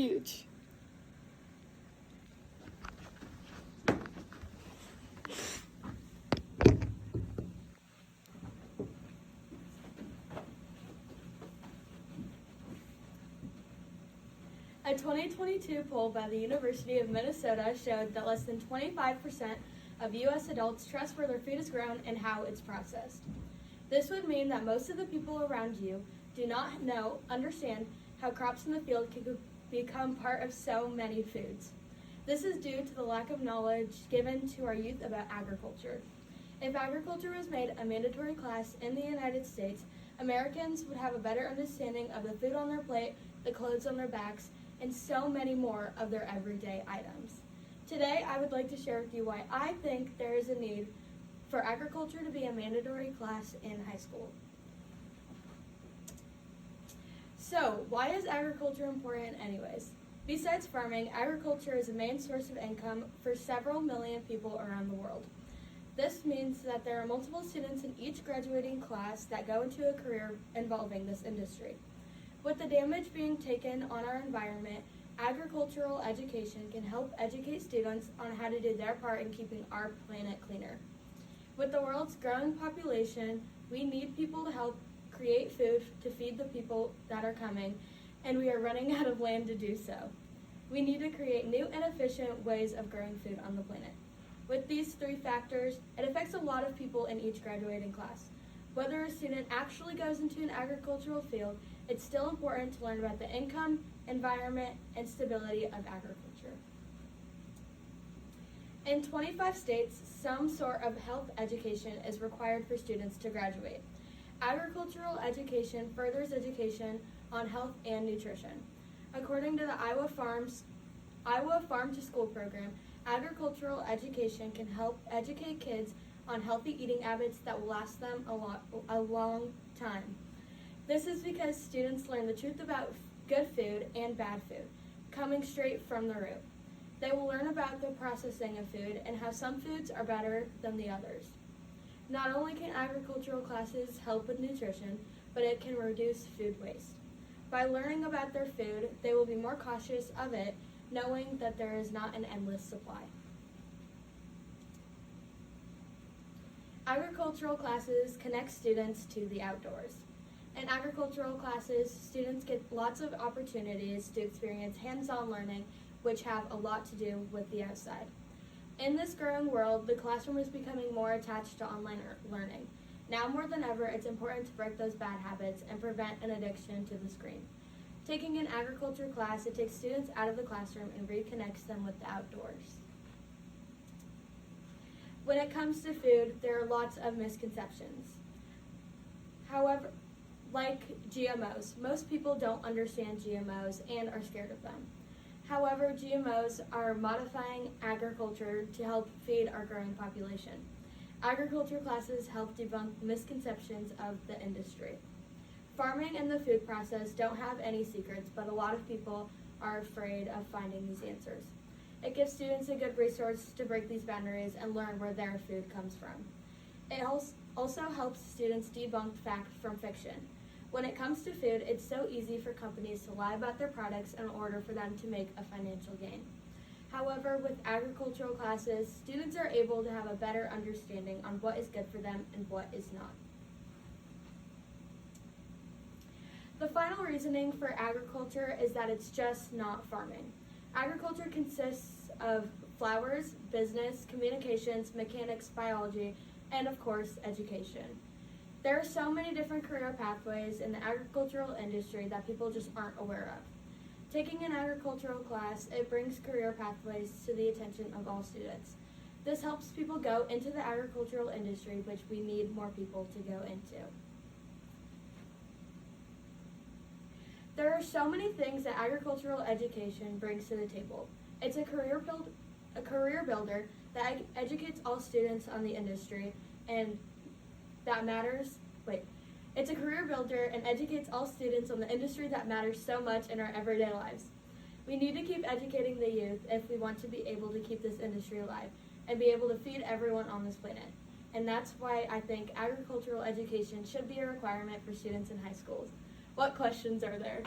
Huge. A 2022 poll by the University of Minnesota showed that less than 25% of U.S. adults trust where their food is grown and how it's processed. This would mean that most of the people around you do not understand how crops in the field can become part of so many foods. This is due to the lack of knowledge given to our youth about agriculture. If agriculture was made a mandatory class in the United States, Americans would have a better understanding of the food on their plate, the clothes on their backs, and so many more of their everyday items. Today, I would like to share with you why I think there is a need for agriculture to be a mandatory class in high school. So, why is agriculture important anyways? Besides farming, agriculture is a main source of income for several million people around the world. This means that there are multiple students in each graduating class that go into a career involving this industry. With the damage being taken on our environment, agricultural education can help educate students on how to do their part in keeping our planet cleaner. With the world's growing population, we need people to help create food to feed the people that are coming, and we are running out of land to do so. We need to create new and efficient ways of growing food on the planet. With these three factors, it affects a lot of people in each graduating class. Whether a student actually goes into an agricultural field, it's still important to learn about the income, environment, and stability of agriculture. In 25 states, some sort of health education is required for students to graduate. Agricultural education furthers education on health and nutrition. According to the Iowa Farm to School program, agricultural education can help educate kids on healthy eating habits that will last them a long time. This is because students learn the truth about good food and bad food, coming straight from the root. They will learn about the processing of food and how some foods are better than the others. Not only can agricultural classes help with nutrition, but it can reduce food waste. By learning about their food, they will be more cautious of it, knowing that there is not an endless supply. Agricultural classes connect students to the outdoors. In agricultural classes, students get lots of opportunities to experience hands-on learning, which have a lot to do with the outside. In this growing world, the classroom is becoming more attached to online learning. Now more than ever, it's important to break those bad habits and prevent an addiction to the screen. Taking an agriculture class, it takes students out of the classroom and reconnects them with the outdoors. When it comes to food, there are lots of misconceptions. However, like GMOs, most people don't understand GMOs and are scared of them. However, GMOs are modifying agriculture to help feed our growing population. Agriculture classes help debunk misconceptions of the industry. Farming and the food process don't have any secrets, but a lot of people are afraid of finding these answers. It gives students a good resource to break these boundaries and learn where their food comes from. It also helps students debunk fact from fiction. When it comes to food, it's so easy for companies to lie about their products in order for them to make a financial gain. However, with agricultural classes, students are able to have a better understanding on what is good for them and what is not. The final reasoning for agriculture is that it's just not farming. Agriculture consists of flowers, business, communications, mechanics, biology, and of course, education. There are so many different career pathways in the agricultural industry that people just aren't aware of. Taking an agricultural class, it brings career pathways to the attention of all students. This helps people go into the agricultural industry, which we need more people to go into. There are so many things that agricultural education brings to the table. It's a career builder that educates all students on the industry and that matters. It's a career builder and educates all students on the industry that matters so much in our everyday lives. We need to keep educating the youth if we want to be able to keep this industry alive and be able to feed everyone on this planet. And that's why I think agricultural education should be a requirement for students in high schools. What questions are there?